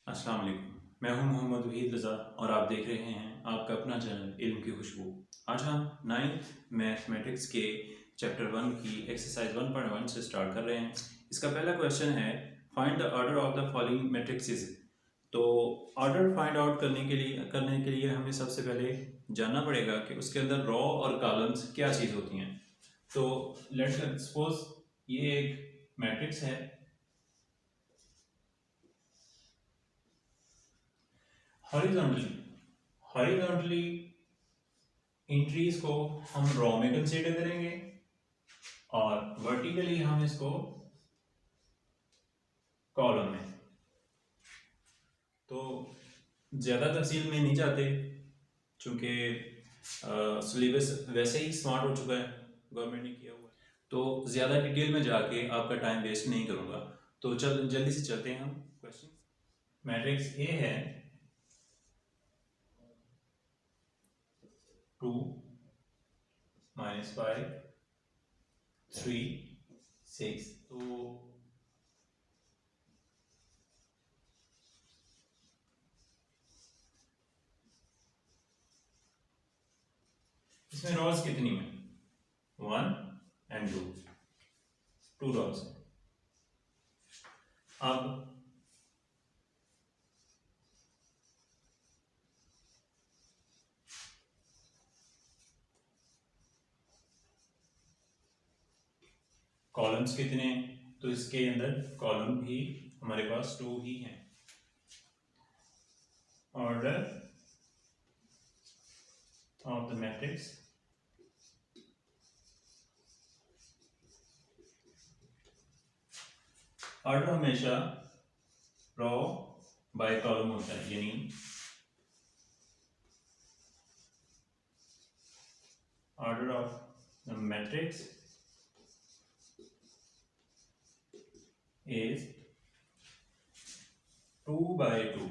अस्सलाम वालेकुम। मैं हूं मोहम्मद वहीद रज़ा और आप देख रहे हैं आपका अपना चैनल इल्म की खुशबू। आज हम 9th मैथमेटिक्स के चैप्टर 1 की एक्सरसाइज 1.1 से स्टार्ट कर रहे हैं। इसका पहला क्वेश्चन है find the order of the following matrixes. तो ऑर्डर फाइंड आउट करने के लिए हमें सबसे पहले जानना पड़ेगा कि उसके अंदर रॉ और कॉलम्स क्या चीज़ होती हैं। तो लेट्स सपोज ये एक मैट्रिक्स है। हॉरिजॉन्टली एंट्रीज को हम रॉ में कंसीडर करेंगे और वर्टिकली हम इसको कॉलम में। तो ज़्यादा तफसील में नहीं जाते चूँकि सिलेबस वैसे ही स्मार्ट हो चुका है, गवर्नमेंट ने किया हुआ है, तो ज़्यादा डिटेल में जाके आपका टाइम वेस्ट नहीं करूँगा। तो जल्दी से चलते हैं हम क्वेश्चन। मैट्रिक्स ए है 2 -5 3 6। तो इसमें रॉज कितनी में 1 एंड 2 रॉज है। अब कॉलम्स कितने हैं, तो इसके अंदर कॉलम भी हमारे पास 2 ही हैं। Order of the matrix order हमेशा रॉ बाय कॉलम होता है, यानी order of the matrix is 2 by 2।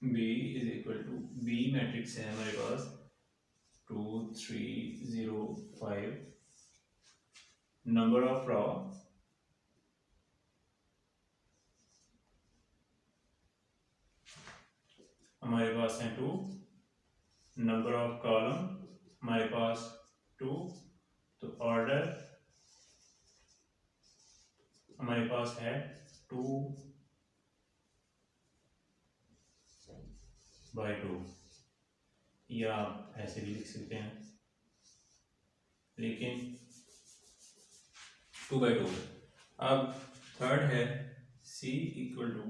B is equal to B matrix है हमारे पास 2 3 0 5। नंबर ऑफ रॉ हमारे पास है 2। नंबर ऑफ कॉलम हमारे पास 2। तो ऑर्डर हमारे पास है 2 by 2, या आप ऐसे भी लिख सकते हैं, लेकिन 2 by 2। अब थर्ड है C इक्वल टू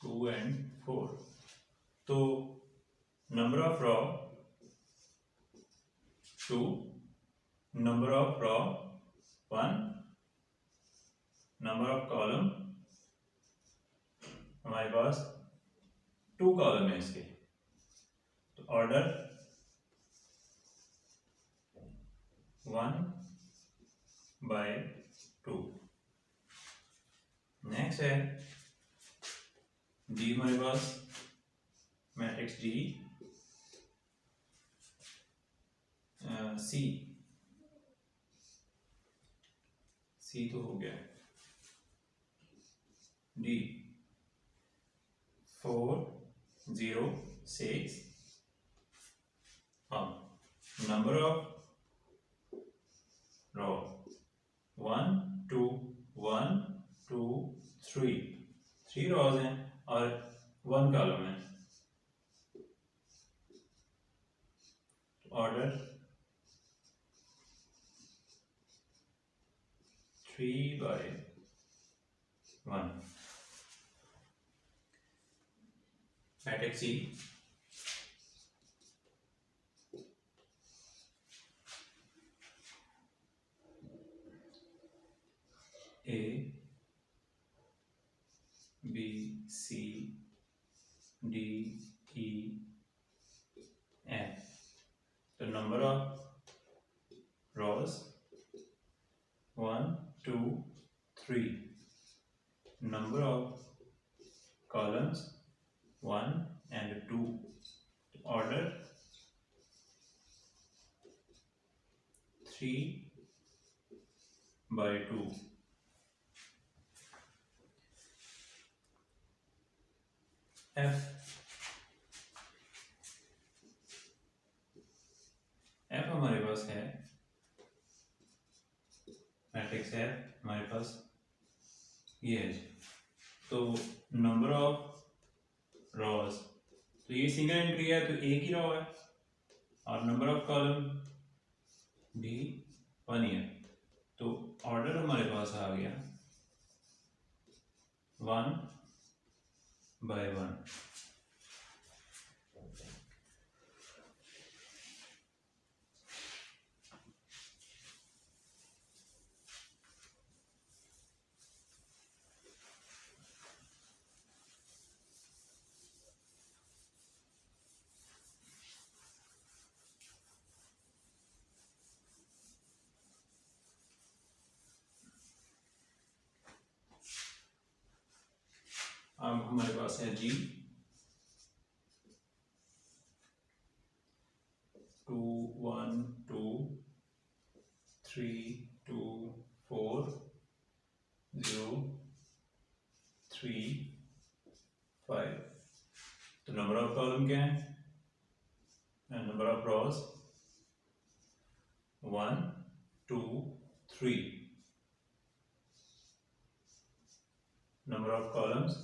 2 and 4। तो number of raw 2, number of raw 1, number of column हमारे पास 2 कॉलम है इसके। तो ऑर्डर 1 by 2। नेक्स्ट है डी हमारे पास मैट्रिक्स डी सी तो हो गया, डी 4 0 6। अब नंबर ऑफ रॉ 1 2 1 2 3 रॉज हैं और 1 कॉलम है। Order 3 by 1। Matrix C A B C D E F. तो number of rows 1 2 3। Number of columns 1 and 2। Order 3/2। F हमारे पास है, मैट्रिक्स है हमारे पास ये है। तो नंबर ऑफ रॉज, तो ये सिंगल एंट्री है तो एक ही रो है, और नंबर ऑफ कॉलम भी 1 ही है। तो ऑर्डर हमारे पास आ गया 1/1। अब हमारे पास है जी 2 1 2 3 2 4 0 3 5। तो नंबर ऑफ कॉलम क्या है, number of rows 1 2 3, number of columns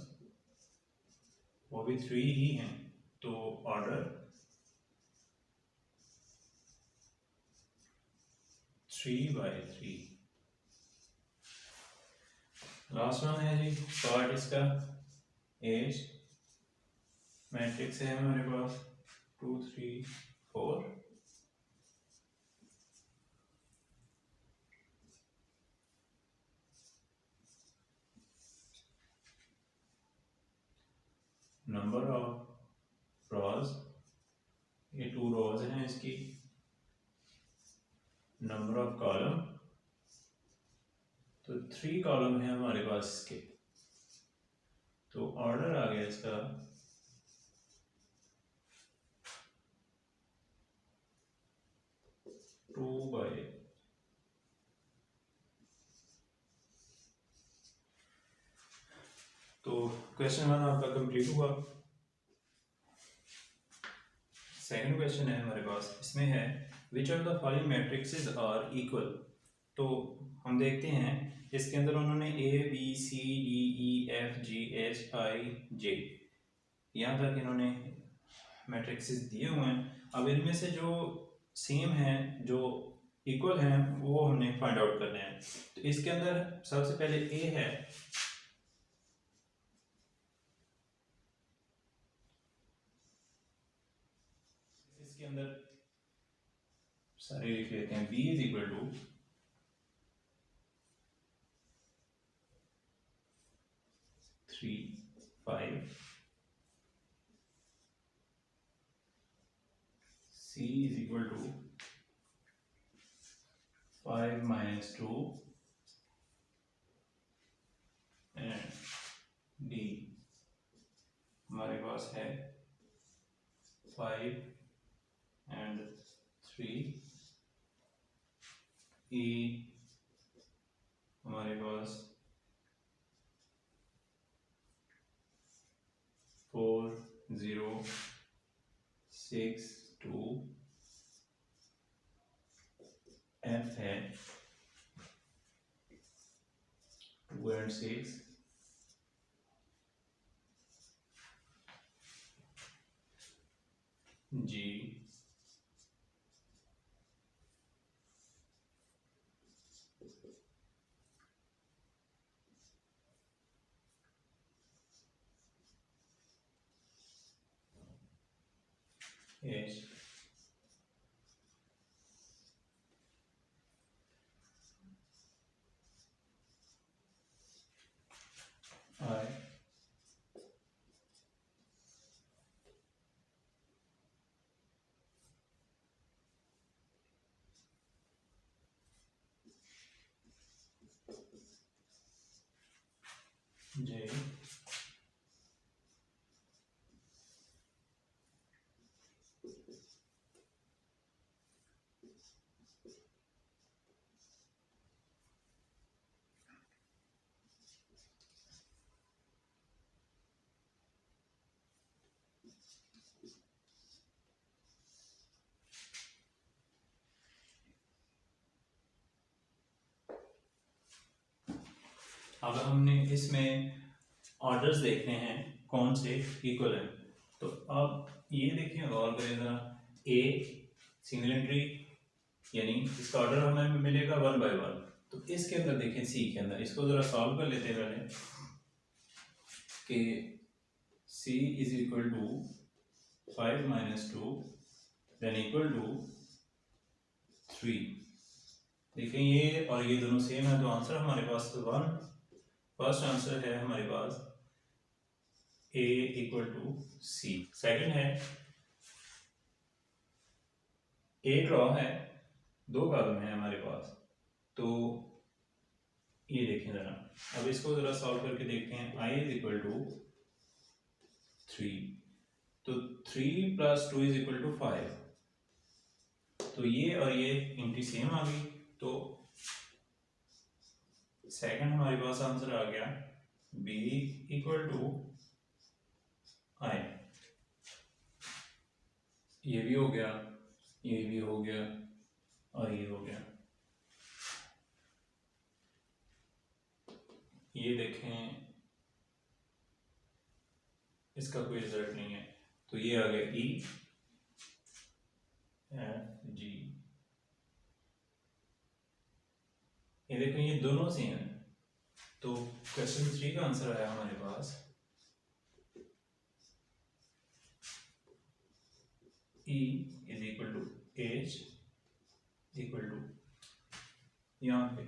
वो भी 3 ही हैं। तो ऑर्डर 3/3। लास्ट वन है जी पार्ट इसका एज, मैट्रिक्स है हमारे पास 2 3 4। नंबर ऑफ रॉज, ये 2 रॉज हैं इसकी। नंबर ऑफ कॉलम, तो 3 कॉलम है हमारे पास इसके। तो ऑर्डर आ गया इसका 2/। तो क्वेश्चन 1 आपका कंप्लीट हुआ। सेकंड क्वेश्चन है हमारे पास, इसमें है which of the following matrices are equal. तो हम देखते हैं इसके अंदर उन्होंने A B C D E F G H I J यहाँ तक इन्होंने मैट्रिक्सेस दिए हुए हैं। अब इनमें से जो सेम है, जो इक्वल हैं, वो हमने फाइंड आउट करने हैं। तो इसके अंदर सबसे पहले ए है, इसके अंदर सारे लिख लेते हैं। B is equal to 3 5, C is equal to 5 minus 2 and D हमारे पास है 5 and 3। E हमारे पास 4 0 6 2। F है 2 and 6। G H I J अब हमने इसमें ऑर्डर्स देखने हैं कौन से इक्वल हैं। तो अब ये देखिए गौर करें ज़रा, ए सिंगल एंट्री यानी इसका ऑर्डर हमें मिलेगा 1 बाय 1। तो इसके अंदर देखें सी के अंदर, इसको ज़रा सॉल्व कर लेते हैं पहले कि c is equal to 5 minus 2 then equal to 3। देखें ये और ये दोनों सेम है, तो आंसर हमारे पास 1। फर्स्ट आंसर है हमारे पास a equal to C. Second है a ड्रॉ है, 2 कॉलम है हमारे पास। तो ये देखें ज़रा, अब इसको ज़रा सॉल्व करके देखते हैं। i इज इक्वल टू 3, तो 3 प्लस 2 इज इक्वल टू 5। तो ये और ये इनकी सेम आ गई, तो सेकंड हमारे पास आंसर आ गया b इक्वल टू i। ये भी हो गया, ये भी हो गया और ये हो गया। ये देखें इसका कोई रिजल्ट नहीं है, तो ये आ गया E F G। ये देखें ये दोनों सेम है, तो क्वेश्चन 3 का आंसर आया हमारे पास E is equal to H equal to, यहाँ पे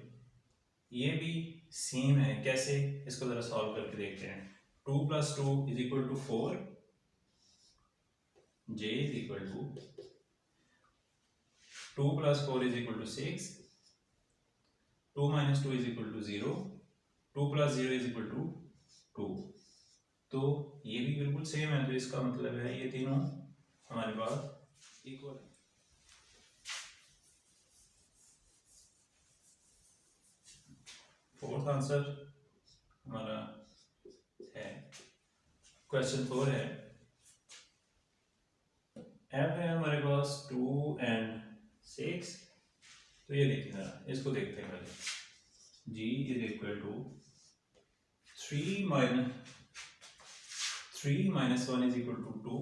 ये भी सेम है। कैसे, इसको जरा सॉल्व करके देखते हैं। 2 plus 2 is equal to 4, J is equal to 2 plus 4 is equal to 6, 2 minus 2 is equal to 0, 2 plus 0 is equal to 2। तो ये भी बिल्कुल सेम है, तो इसका मतलब है ये तीनों हमारे पास इक्वल है। फोर्थ आंसर हमारा है क्वेश्चन 4 है, f है हमारे पास 2 एंड 6। तो ये देखिए जरा, इसको देखते हैं पहले। g is equal to 3 minus 1 is equal to 2,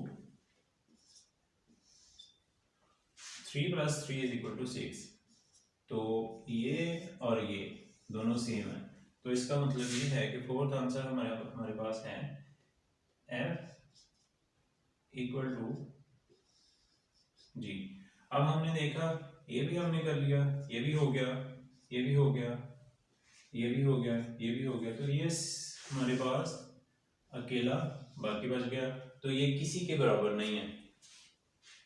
3 plus 3 is equal to 6। तो ये और ये दोनों सेम है, तो इसका मतलब ये है कि फोर्थ आंसर हमारे पास है f इक्वल टू जी। अब हमने देखा ये भी हमने कर लिया, ये भी हो गया, ये भी हो गया, ये भी हो गया, ये भी हो गया। तो ये हमारे पास अकेला बाकी बच गया। तो ये किसी के बराबर नहीं है,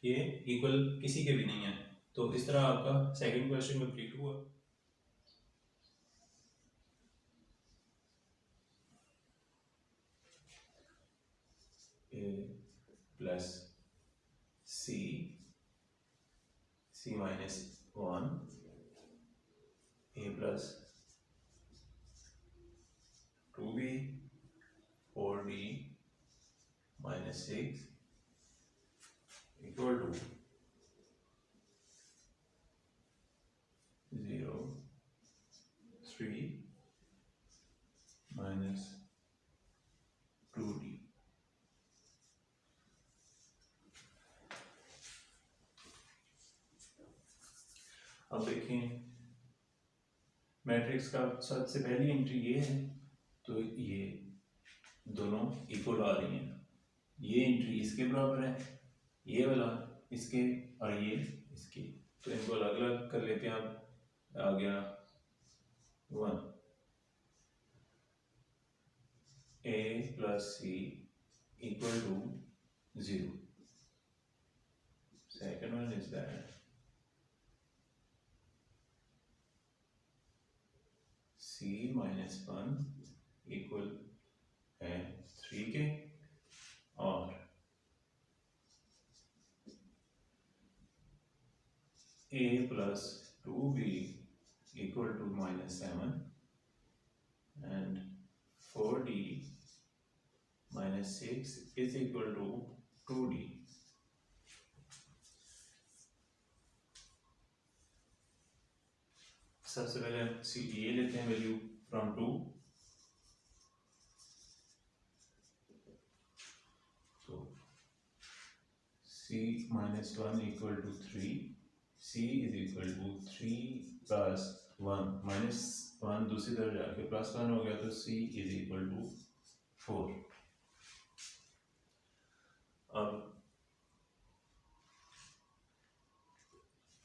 ये इक्वल किसी के भी नहीं है। तो इस तरह आपका सेकंड क्वेश्चन कंप्लीट हुआ। a plus c minus 1, a plus 2b 4d minus 6 equal to 0 3 minus 2d। अब देखें मैट्रिक्स का सबसे पहली एंट्री ये है, तो ये दोनों इक्वल आ रही हैं। ये एंट्री इसके बराबर है, ये वाला इसके और ये इसके, तो इनको अलग अलग कर लेते हैं। अब आ गया 1, a plus c equal to 0। Second one is that c minus 1 equal है 3 के, और a plus 2b equal to minus 7 and 4d minus 6 is equal to 2d। सबसे पहले हम ये लेते हैं value from 2, c minus 1 equal to 3, c is equal to 3 plus 1 minus 1 दूसरी तरफ जाके प्लस 1 हो गया तो c is equal to 4। अब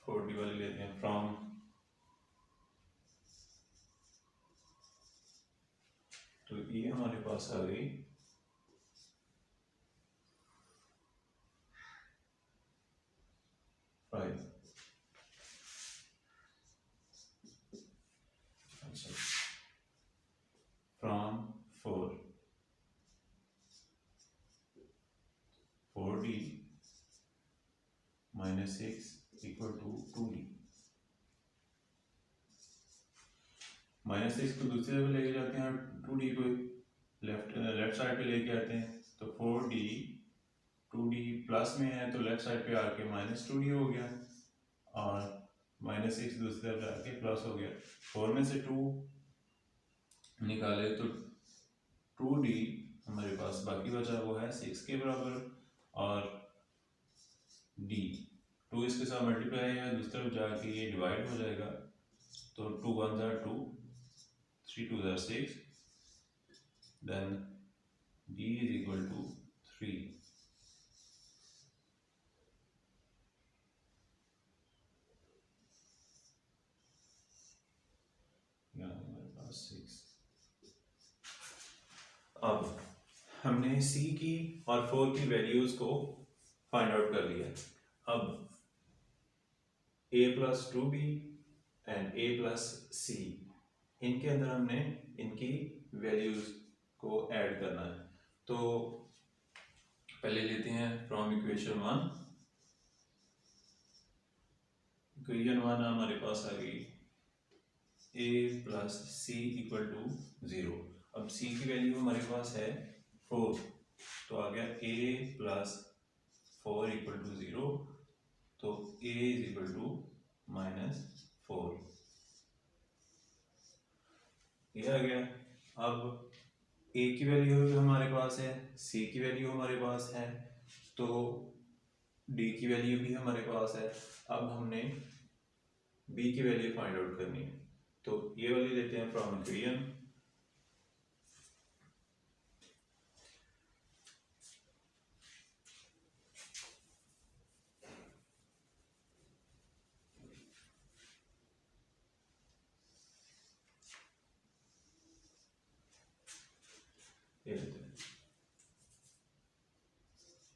4d वाली लेते हैं। फ्रॉम तो ये हमारे पास आ गई 5। From 4d minus 6 equal to 2d। Minus 6 को दूसरी तरफ लेके जाते हैं और 2d को लेफ्ट साइड पे लेके आते हैं तो 4d 2d प्लस में है तो लेफ्ट साइड पे आके माइनस 2d हो गया और माइनस 6 दूसरी तरफ जाके प्लस हो गया। 4 में से 2 निकाले तो 2d हमारे पास बाकी बचा वो है 6 के बराबर और d 2 इसके साथ मल्टीप्लाई है दूसरी तरफ जाके ये डिवाइड हो जाएगा तो 2 1 2 3 2 6 then d is equal to 3। हमारे पास 6। अब हमने c की और 4 की वैल्यूज को फाइंड आउट कर लिया। अब a plus 2b and a plus c इनके अंदर हमने इनकी वैल्यूज को ऐड करना है। तो पहले लेते हैं फ्रॉम इक्वेशन 1। इक्वेशन 1 हमारे पास आ गई a plus c equal to 0। अब c की वैल्यू हमारे पास है 4 तो आ गया a plus 4 इक्वल टू 0 तो a इज इक्वल टू -4 ये आ गया। अब a की वैल्यू हमारे पास है, c की वैल्यू हमारे पास है तो d की वैल्यू भी हमारे पास है। अब हमने b की वैल्यू फाइंड आउट करनी है तो ये वाली लेते हैं from equation.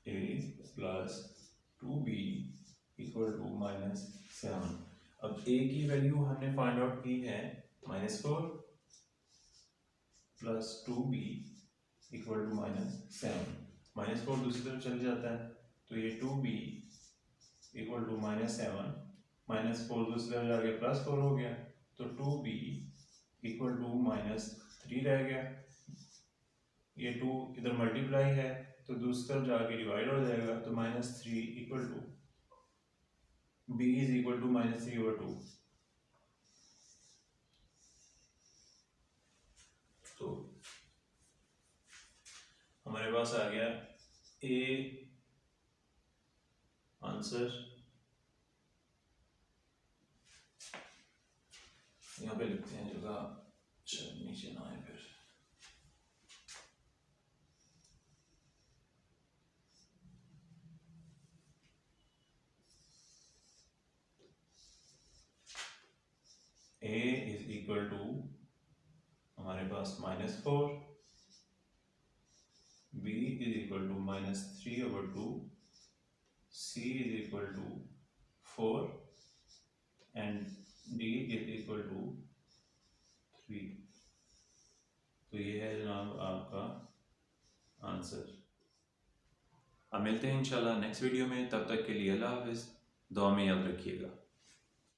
a plus 2b equal to -7। अब a की वैल्यू हमने फाइंड आउट की है -4 प्लस 2b इक्वल टू -7। -4 दूसरी तरफ चल जाता है तो ये 2b इक्वल टू -7 -4 दूसरी तरफ जाके +4 हो गया तो 2b इक्वल टू -3 रह गया। ये 2 इधर मल्टीप्लाई है तो दूसरी तरफ जाके डिवाइड हो जाएगा तो -3 equal to b is equal to -3/2। तो हमारे पास आ गया a आंसर। यहाँ पे लिखते हैं जगह नीचे ना आए फिर। a इज इक्वल टू हमारे पास -4 b is equal to -3/2 c is equal to 4 and d is equal to 3। तो ये है जनाब आपका आंसर। अब मिलते हैं इंशाल्लाह नेक्स्ट वीडियो में, तब तक के लिए अल्लाह हाफिज़, दुआ में याद रखिएगा।